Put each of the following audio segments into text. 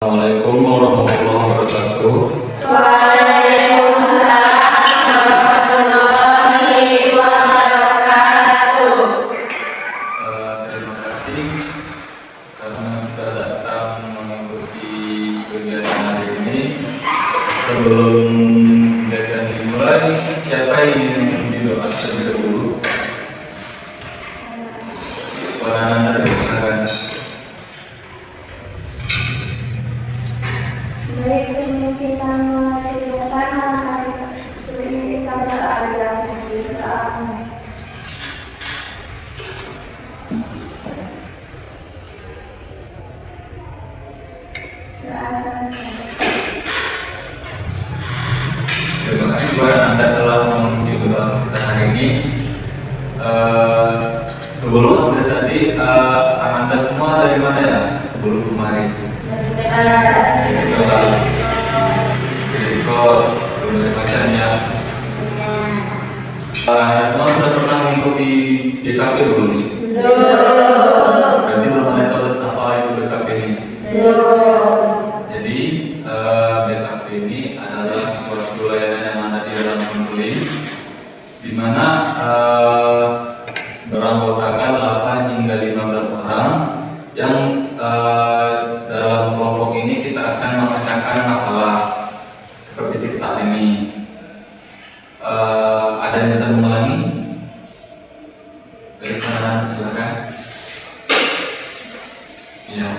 Assalamualaikum warahmatullahi wabarakatuh. Waalaikumsalam warahmatullahi wabarakatuh. Terima kasih karena sudah datang mengikuti kegiatan hari ini. Sebelum kegiatan dimulai, siapa yang ingin didoakan terlebih dahulu? Para anak silakan. Baik, sebelum kita mulai kegiatan malam hari ini, kita berada di dalam Terima kasih buat Anda telah mengunjungi kita hari ini. Sebelum tadi Anda semua dari mana ya? Sebelum kemarin. Dari kos, berbagai macamnya. Anda semua sudah pernah mengikuti DKP belum? Belum. Berarti belum ada tahu apa itu DKP ini. Belum. Jadi DKP ini adalah suatu layanan yang ada di dalam konseling, di mana beranggotakan 8 hingga 15 orang yang dalam kelompok ini kita akan memecahkan masalah seperti saat ini. Ada yang bisa mengulangi? Baik, silakan. Ya.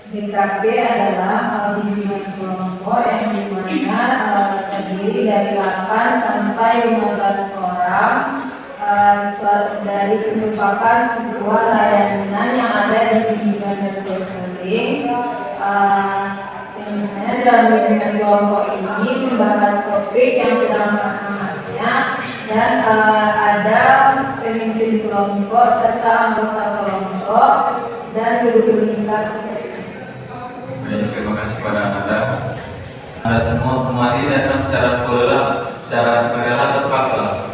DKP adalah bimbingan kelompok yang dimana terdiri dari 8 sampai 15 orang. Suatu dari merupakan sebuah layanan yang ada di bimbingan dan konseling. Yang dimana dalam bimbingan kelompok ini membahas topik yang sedang hangat-hangatnya dan ada pemimpin kelompok serta anggota kelompok dan duduk lingkar seperti itu. Baik, terima kasih kepada Anda. Anda semua kemarin datang secara sukarela atau terpaksa?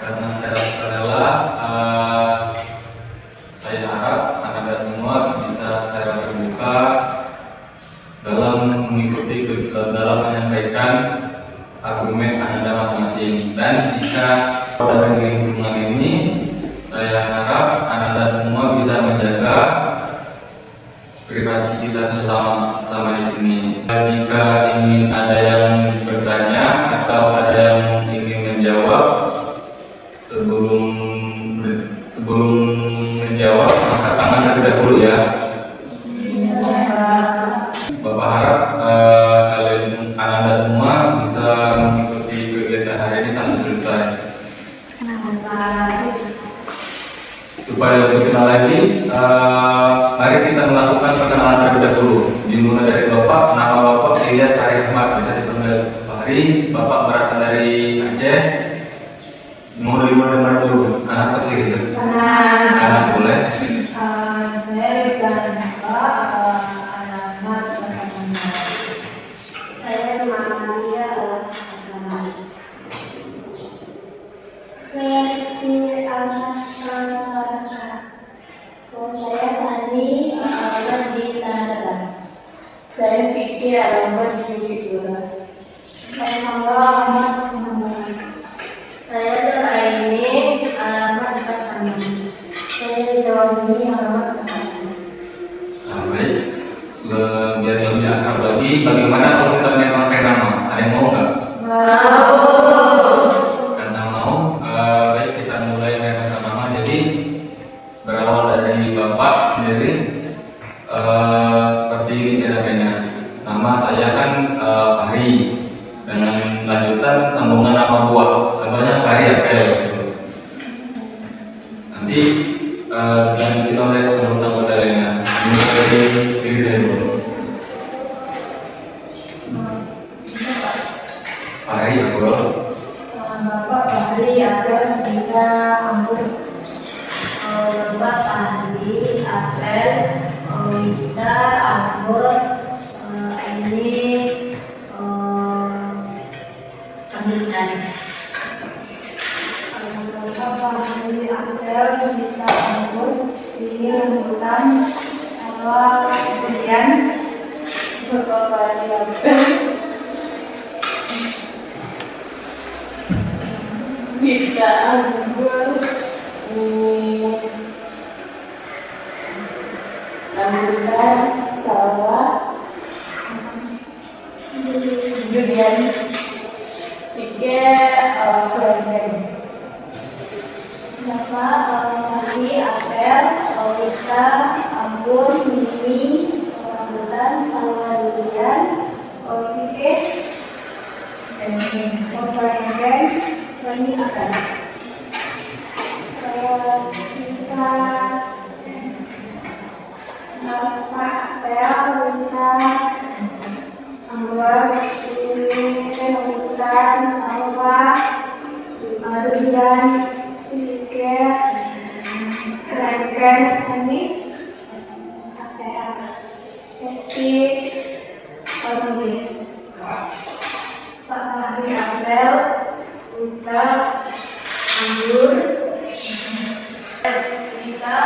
Karena secara sukarela, saya harap Anda semua bisa secara terbuka dalam mengikuti dalam menyampaikan argumen Anda masing-masing. Dan jika pada lingkungan ini, saya harap Anda semua bisa menjaga privasi kita selama di sini. Jika ingin ada yang bertanya atau ada yang ingin menjawab, sebelum menjawab angkat tangan terlebih dahulu ya. Bapak harap kalian Anda semua bisa mengikuti kegiatan hari ini sampai selesai. Supaya lebih kenal lagi, mari kita melakukan perkenalan terlebih dahulu. Dimulai dari Bapak, nama Bapak Ilyas Arif Ahmad, bisa dipanggil Pak Hari. Bapak berasal dari Aceh. Mau dimulai dari mana dulu? Kanan atau kiri? Kanan boleh. Saya Rizka Hanifah, alamat Pasaman. saya Maria Asmani. Saya Rizky Ahmad Prasarana. Saya Sandi, alamat di Tanah. Saya Fikri, alamat di Bukit Dura. Saya Mangga, alamat Pasaman. Saya Nuraini, alamat di Pasaman. Saya Jawami, alamat Pasaman. Baik. Biar lebih akrab lagi, bagaimana kalau kita mengenalkan nama? Ada yang mau nggak? Karena mau, baik kita mulai mengenalkan nama. Jadi berawal dari Bapak sendiri, seperti ini caranya. Nama saya kan Fahri, dengan lanjutan sambungan nama buah. Contohnya Fahri Apel. Nanti kita mulai anggota-anggota lainnya. Mulai dari diri saya dulu. Fahri Apel. Bapak Fahri Apel bisa Ambur. Bapak Fahri Apel kita Ambur ini Pemilihan. Bapak Ini Axel meminta ampun, ini rembulan, sama kemudian berkorban minta ampun, rembulan, sama kemudian tiga kemudian Bapak, Mari, Apel, Aurita, Ambon, Mimi, Rambutan, Salwa Durian, Orkike, Orkike, Seni akan. Kita Bapak, Apel, Aurita, Ambon, Mimi, Rambutan, Salwa Durian, keren seni SP Ormis Pak Fahri Abel Uta Anggur kita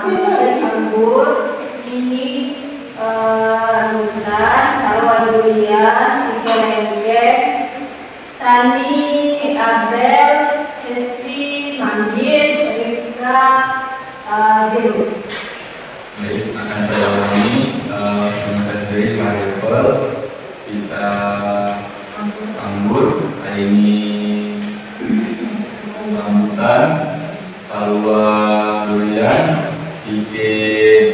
Anggur ini Uta Salwa Durian Iko Lengge Sani Abel Hesti Manggis Rizka Jeru. Baik, akan saya ulangi menggunakan dari variabel kita anggur, ini rambutan, salwa durian, ike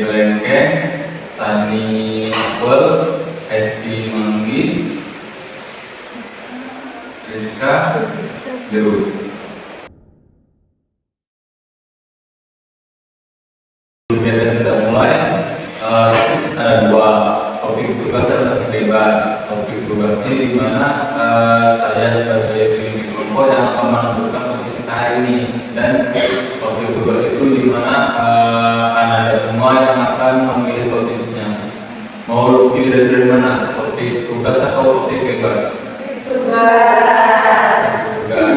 belengkeng, sani apel, esti manggis, rizka jeruk. Kegiatan kita mulai, ada dua topik tugas yang bebas. Topik tugas ini di mana saya sebagai pemimpin kelompok yang akan menentukan topik kita hari ini, dan topik tugas itu di mana Anda semua yang akan memilih topiknya. Mau pilih dari mana? Topik tugas atau topik bebas? Tugas. Tugas.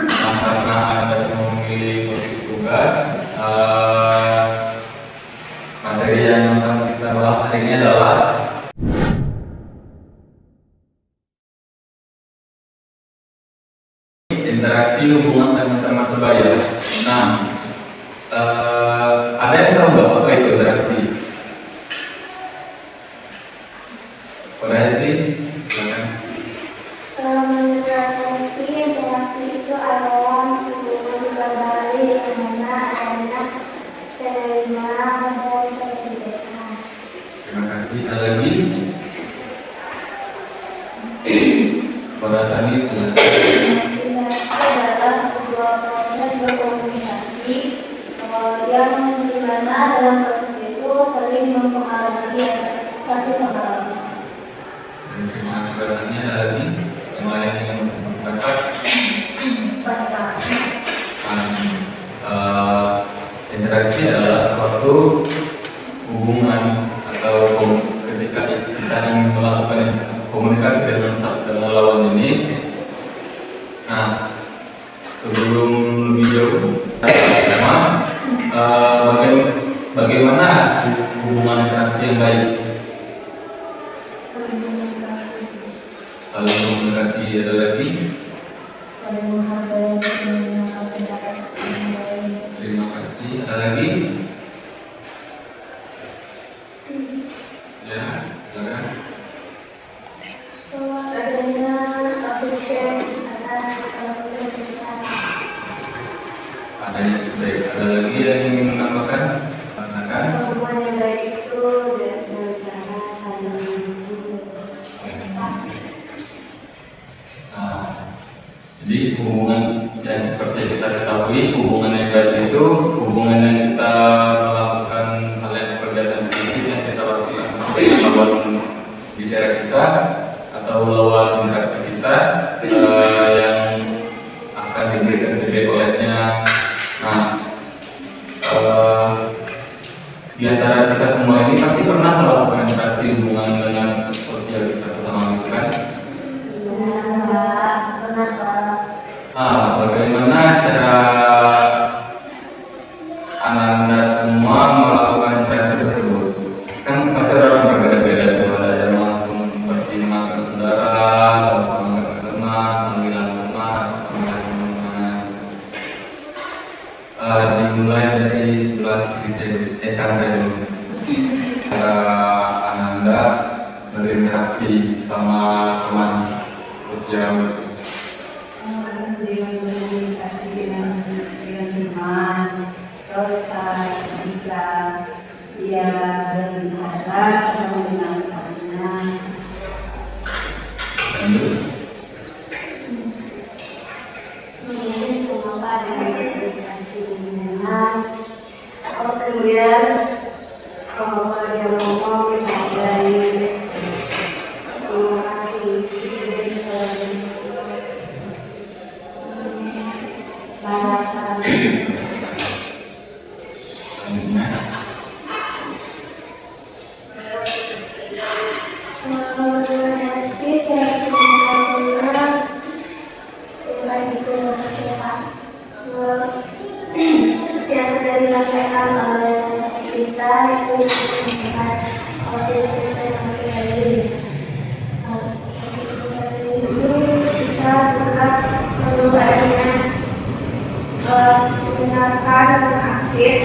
Nah, karena Anda semua memilih topik tugas, materi yang akan kita bahas hari ini adalah interaksi hubungan teman-teman sebaya. Nah, ada yang tahu nggak apa itu interaksi? Koreksi, silakan. Menurut interaksi itu adalah hubungan verbali yang mana adanya penerimaan dan penjelasan. Terima kasih. Ada lagi? Koreksi, silakan. Interaksi adalah sebuah proses berkomunikasi yang dimana dalam proses itu saling mempengaruhi satu sama lain. Terima kasih banyak. Ada lagi yang lain yang mendapat? Pasca. Interaksi adalah suatu hubungan atau ketika kita ingin melakukan komunikasi dengan lawan jenis. Nah, sebelum lebih jauh, bagaimana hubungan interaksi yang baik? Saling komunikasi. Ada lagi? Saling menghargai dan mendengar pendapat yang lain. Terima kasih. Ada lagi? Ya, silakan. Adanya apresiasi atas keputusan. Ada yang baik. Ada lagi yang ingin menambahkan? Silakan. Hubungan yang baik itu dengan cara saling Jadi hubungan yang seperti kita ketahui, hubungan yang baik itu hubungan yang kita melakukan hal yang kegiatan fisik yang kita lakukan dengan lawan bicara kita atau lawan interaksi kita yang akan diberikan feedback olehnya. Nah, di antara kita semua ini pasti pernah melakukan interaksi hubungan dengan sosial kita bersama gitu kan? Bagaimana cara Dimulai dari sebelah kiri saya, kanan saya dulu. Ananda berinteraksi sama teman sosial. Beliau berkomunikasi dengan teman, terus jika dia berbicara sama dengan temannya. Mungkin semua ada komunikasi dengan kemudian kalau dia ngomong kita dari komunikasi bahasa yang sudah disampaikan oleh kita itu mengenai kita kita juga perlu adanya mendengarkan dan aktif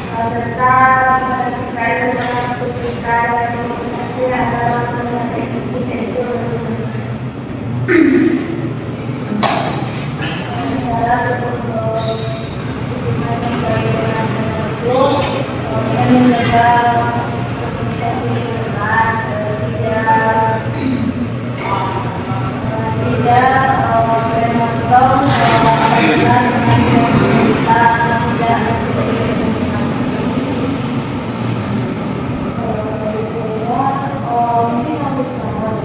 serta memperhatikan termasuk kita dan komunikasi adalah masalah kita itu misalnya untuk dan menjaga komunikasi dengan tidak memotong dengan kita tidak mungkin hampir sama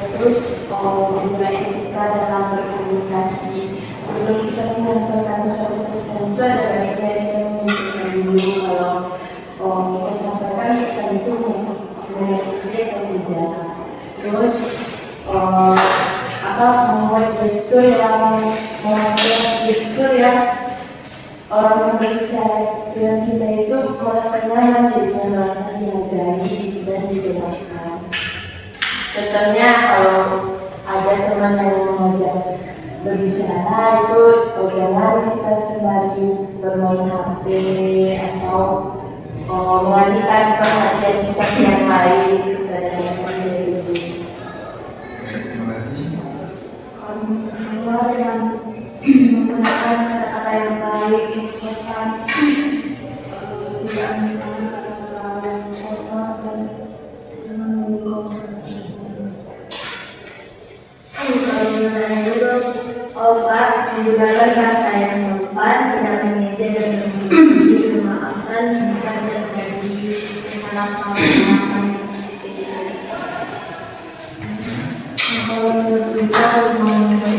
terus juga etika dalam berkomunikasi. Sebelum kita menyampaikan suatu pesan itu ada baiknya kita memikirkan dulu kalau kita sampaikan pesan itu menyakiti atau tidak. Terus membuat gestur yang orang yang berbicara dengan kita itu merasa nyaman, jadi merasa dihargai dan didengarkan. Contohnya kalau ada teman yang mengajak berbicara itu jangan kita sembari bermain HP atau mengalihkan perhatian kita ke yang lain dan yang lain. Terima kasih. Semua dengan menggunakan kata-kata yang baik, yang sopan, tidak menggunakan kata-kata yang kotor dan jangan mengkomunikasi. Obat menggunakan bahasa yang sopan, tidak mengejek dan menghina, memaafkan jika terjadi kesalahan. Kalau menurut kita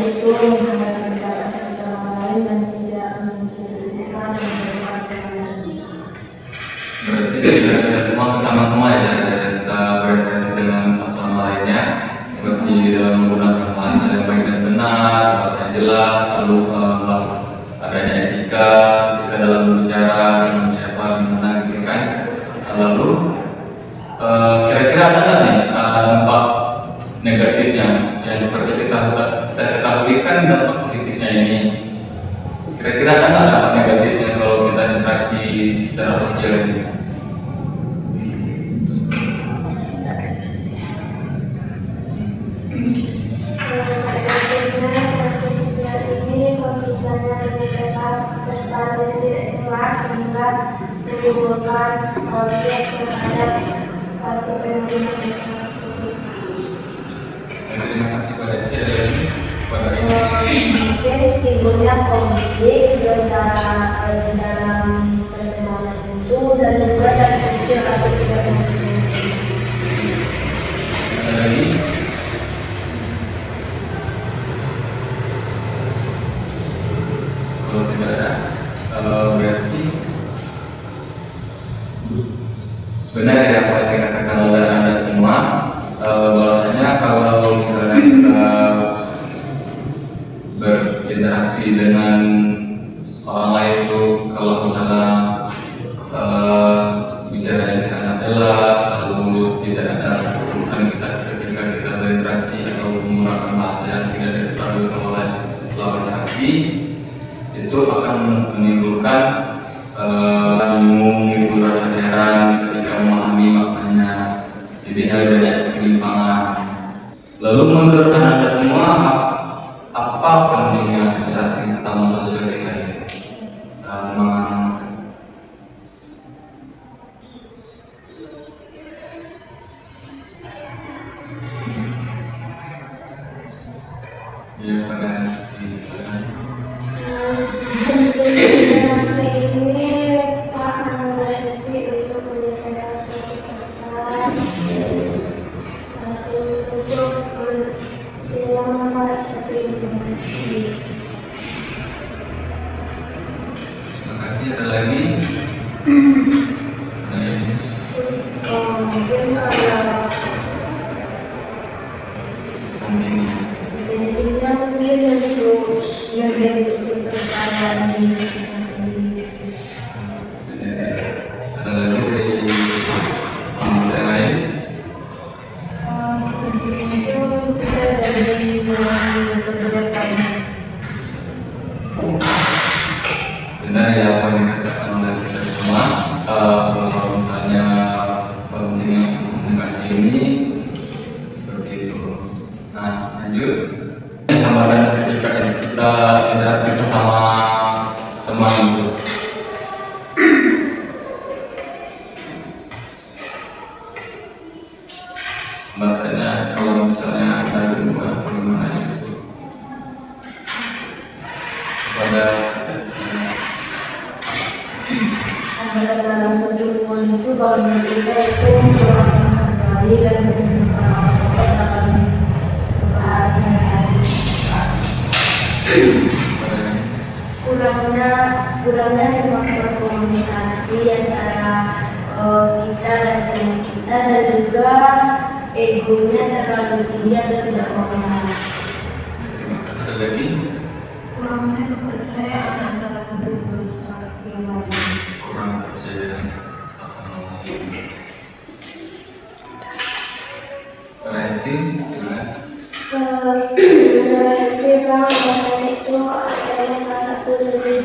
itu menggunakan bahasa sama lain dan tidak menceritakan dan berkomunikasi. Berarti kita semua sama-sama ya kita berinteraksi dengan sama lainnya, seperti menggunakan bahasa yang baik dan benar, bahasa yang jelas, lalu adanya etika dalam berbicara dengan siapa gimana gitu kan. Lalu kira-kira ada nggak nih dampak negatifnya yang seperti kita ketahui kan dampak positifnya ini. Kira-kira ada nggak dampak negatifnya kalau kita interaksi secara sosial ini? Pesan yang tidak jelas sehingga menimbulkan bias terhadap sepenuhnya pesan tersebut. Terima kasih pada ini. Mungkin timbulnya konflik dalam pertemanan itu dan juga dari kecil atau tidak mungkin. Ada lagi? Kalau tidak ada, berarti benar ya apa yang dikatakan oleh Anda semua, bahwasanya kalau misalnya kita berinteraksi dengan menggunakan bahasa yang tidak diketahui oleh lawan lagi, itu akan menimbulkan bingung, itu rasa heran ketika memahami maknanya. Jadi ada banyak kebimbangan. Lalu menurut Anda semua, apa pentingnya interaksi sesama sosial kita? Sama ya, pada Interaksi ini karena sih untuk menjaga suatu pesan, untuk selama satu interaksi. terima kasih. Ada lagi? Ada lagi? Mungkin kalau Continuous. intinya mungkin untuk kepercayaan diri kita sendiri. Ada lagi dari yang lain? Itu kita dari semua yang bekerja sama. Benar ya apa yang dikatakan oleh kita semua. Kalau misalnya pentingnya komunikasi ini seperti itu. Nah, lanjut. Gambaran ketika kita interaksi bersama teman itu. Makanya kalau misalnya ada hubungan bagaimana itu pada Dalam suatu hubungan itu kalau menurut kita itu kurang menghargai dan sebenarnya dalam bahasa kurangnya kemampuan komunikasi antara kita dan teman kita, dan juga egonya terlalu tinggi atau tidak mau mengalah. ada lagi Kurangnya kepercayaan antara kedua yang lain. kurang kepercayaan sama lain. Para Esti, silakan. Menurut istilah itu adalah salah satu dari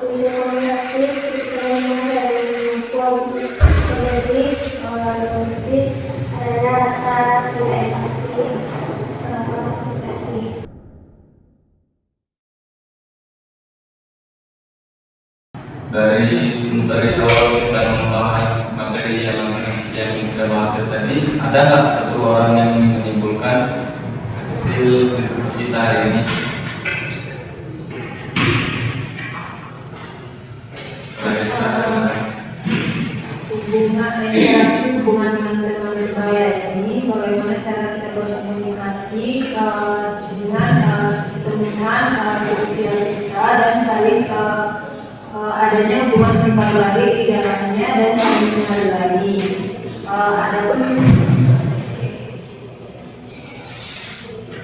unsur komunikasi sebenarnya dari komunikasi adanya rasa tidak empati selama komunikasi. Dari awal kita membahas materi yang kita bahas tadi, ada nggak satu orang yang menyimpulkan hasil diskusi kita hari ini? Hubungan dengan teman sebaya ini, bagaimana cara kita berkomunikasi dengan teman sosial kita dan saling adanya hubungan timbal balik di dalamnya dan saling menghargai. Adapun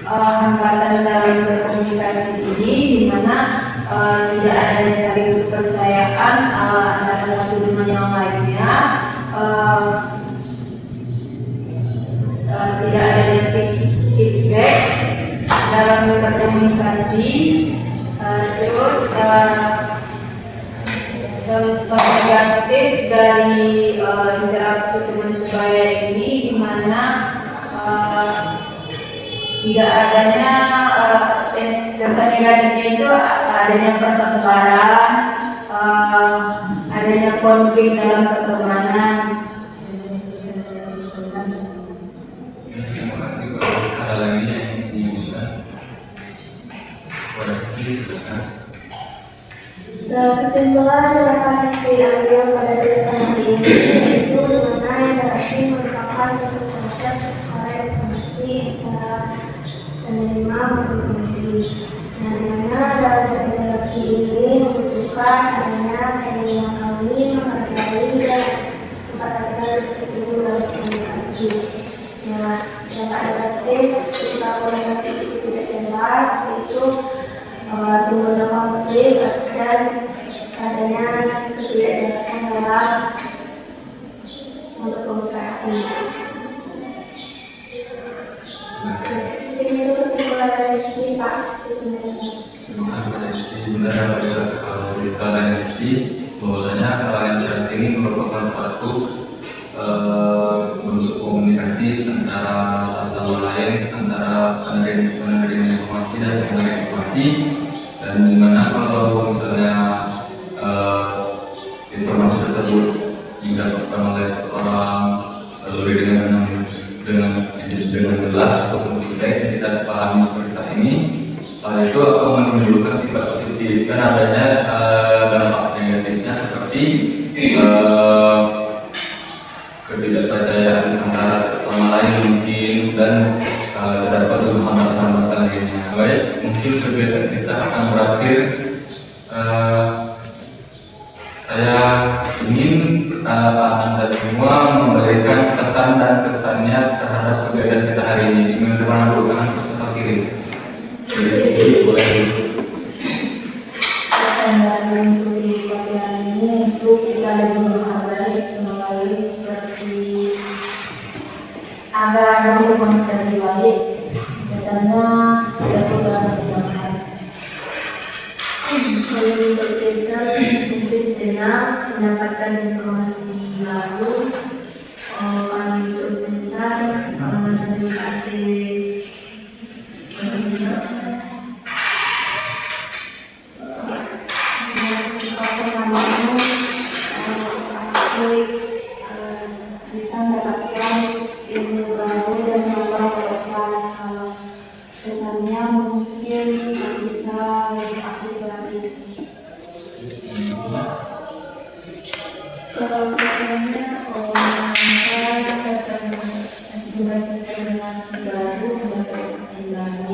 hambatan dalam berkomunikasi ini, di mana tidak adanya saling kepercayaan antara satu dengan yang lainnya, tidak adanya feedback dalam berkomunikasi, terus contoh negatif dari interaksi teman sebaya ini, di mana tidak adanya contoh negatifnya itu adanya pertengkaran, adanya konflik dalam pertemanan. Terima kasih. Kalau ada lagi yang ingin kita, pada Esti, silakan. Kesimpulan yang dapat diambil pada kegiatan ini yaitu dimana interaksi merupakan suatu proses komunikasi antara penerima dan pemberi. Yang dimana dalam interaksi ini membutuhkan adanya saling mengetahui, menghargai, dan memperhatikan seperti dalam komunikasi. Nah, yang negatif jika komunikasi itu tidak jelas, itu timbulnya konflik dan adanya ketidakjelasan dalam berkomunikasi. Ini itu kesimpulan dari sini Pak. Sebenarnya pada Rizka dan Rizky bahwasanya interaksi ini merupakan suatu bentuk komunikasi antara satu sama lain, antara penerima informasi dan pemberi informasi, dan dimana kalau misalnya informasi tersebut didapatkan oleh seorang lalu dengan jelas ataupun tidak kita pahami seperti saat ini, hal itu akan menimbulkan sifat positif dan adanya dampak negatifnya seperti ketidakpercayaan antara satu sama lain mungkin, dan terdapat juga hambatan-hambatan lainnya. Baik, mungkin kegiatan kita akan berakhir. Saya ingin Anda semua memberikan kesan dan kesannya terhadap kegiatan kita hari ini. Dengan mana dulu, kanan atau kiri? Jadi boleh. Pesan dari untuk di pelajaran ini untuk kita lebih menghargai sama lain seperti agar hubungan kita lebih baik. Biasanya sudah berjalan. Kalau untuk pesan, mungkin senang mendapatkan informasi baru. Kalau untuk pesan, nanti bisa mendapatkan ilmu baru dan menambah wawasan. Kalau pesannya mungkin bisa lebih aktif lagi. Kalau pesannya informasi baru, informasi baru.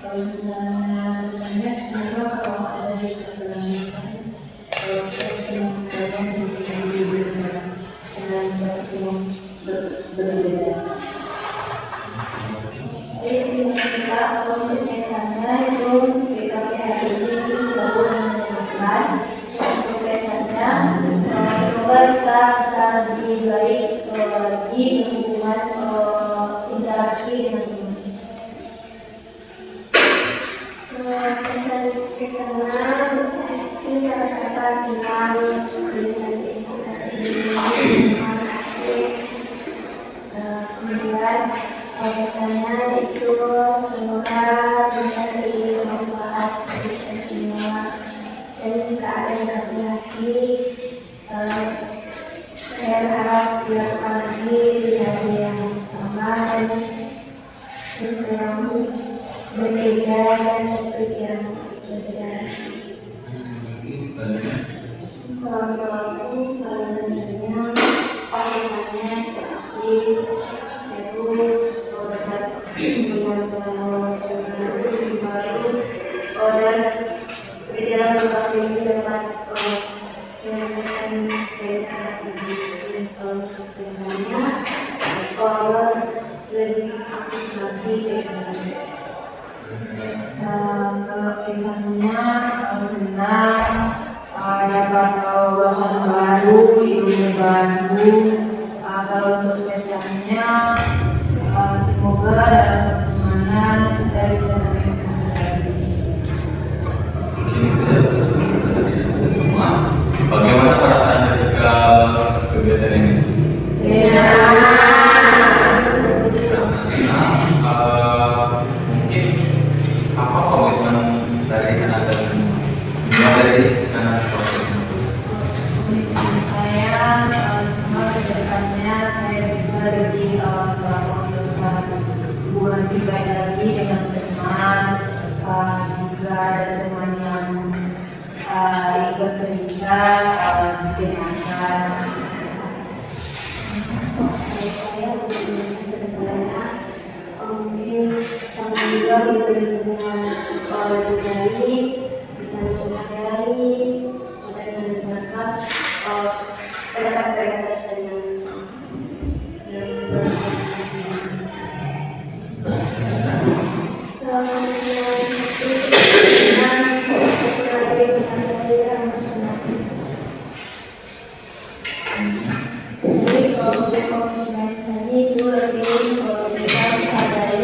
Kalau misalnya pesannya semoga kalau ada di kebelangan, kalau pesan dalam dengan berbeda. Jadi kita untuk pesannya itu PKP hari ini itu selalu menentukan untuk pesannya. Semoga kita bisa lebih baik lagi hubungan interaksi dengan teman. Pesannya pasti merasakan senang dengan kemudian pesannya itu semoga bisa bermanfaat bagi kita semua, dan jika ada lagi saya berharap dilakukan lagi di hari yang sama dan terus berbeda dan berpikiran berbeda. Kalau misalnya pesannya kasih seru, dapat menambah wawasan baru, dan pikiran berkembang tinggi dapat menyampaikan kaitan diskusi. Kalau pesannya kalau lebih aktif lagi Kalau pesannya senang dapat wawasan baru, ilmu baru. Kalau untuk pesannya semoga dalam pertemanan kita bisa saling menghargai. Mungkin itu ya pesan-pesan dari Anda semua. Bagaimana perasaan ketika kegiatan ini? Senang. Mungkin apa komitmen dari Anda semua? Dimulai dari Anda Saya semua kedepannya saya bisa lebih melakukan hubungan pribadi lagi dengan teman, juga ada teman yang ikut cerita mendengarkan. saya mungkin sama juga untuk hubungan pribadi bisa menghargai dan mendapat dekat-dekat dengan yang berkomunikasi. Jadi kalau untuk komunikasi itu lebih bisa menghargai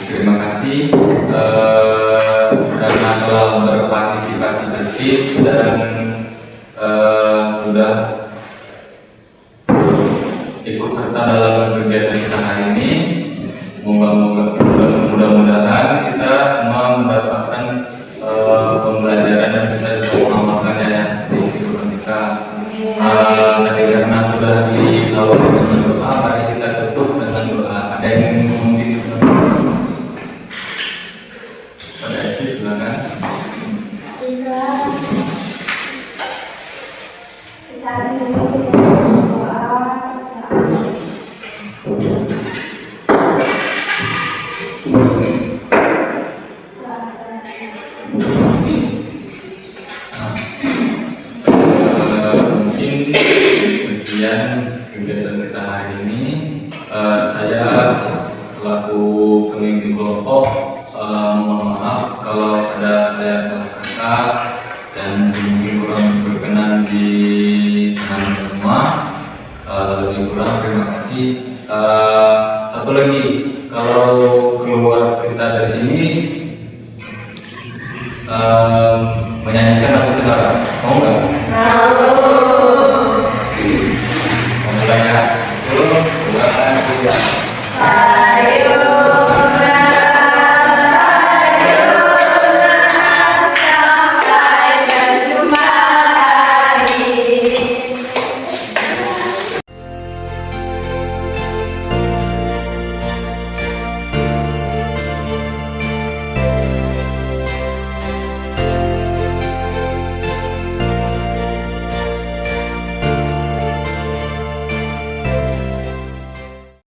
Terima kasih karena telah berpartisipasi aktif dan sudah ikut serta dalam kegiatan kita hari ini. Mudah-mudahan kita semua mendapatkan pembelajaran dan bisa mengamalkannya ya di kehidupan kita. Tadi karena sudah diawali dengan doa, mari kita tutup dengan doa. Ada yang ingin ngomong gitu? Pada isi silakan. Kita ini berdoa. Mungkin sekian kegiatan kita hari ini. Saya selaku pemimpin kelompok mohon maaf kalau ada saya salah kata dan mungkin kurang berkenan di teman semua. Lebih kurang terima kasih. Satu lagi, kalau keluar kita dari sini menyanyikan lagu saudara, mau nggak? Mau mulai ya? 1, 2, 3.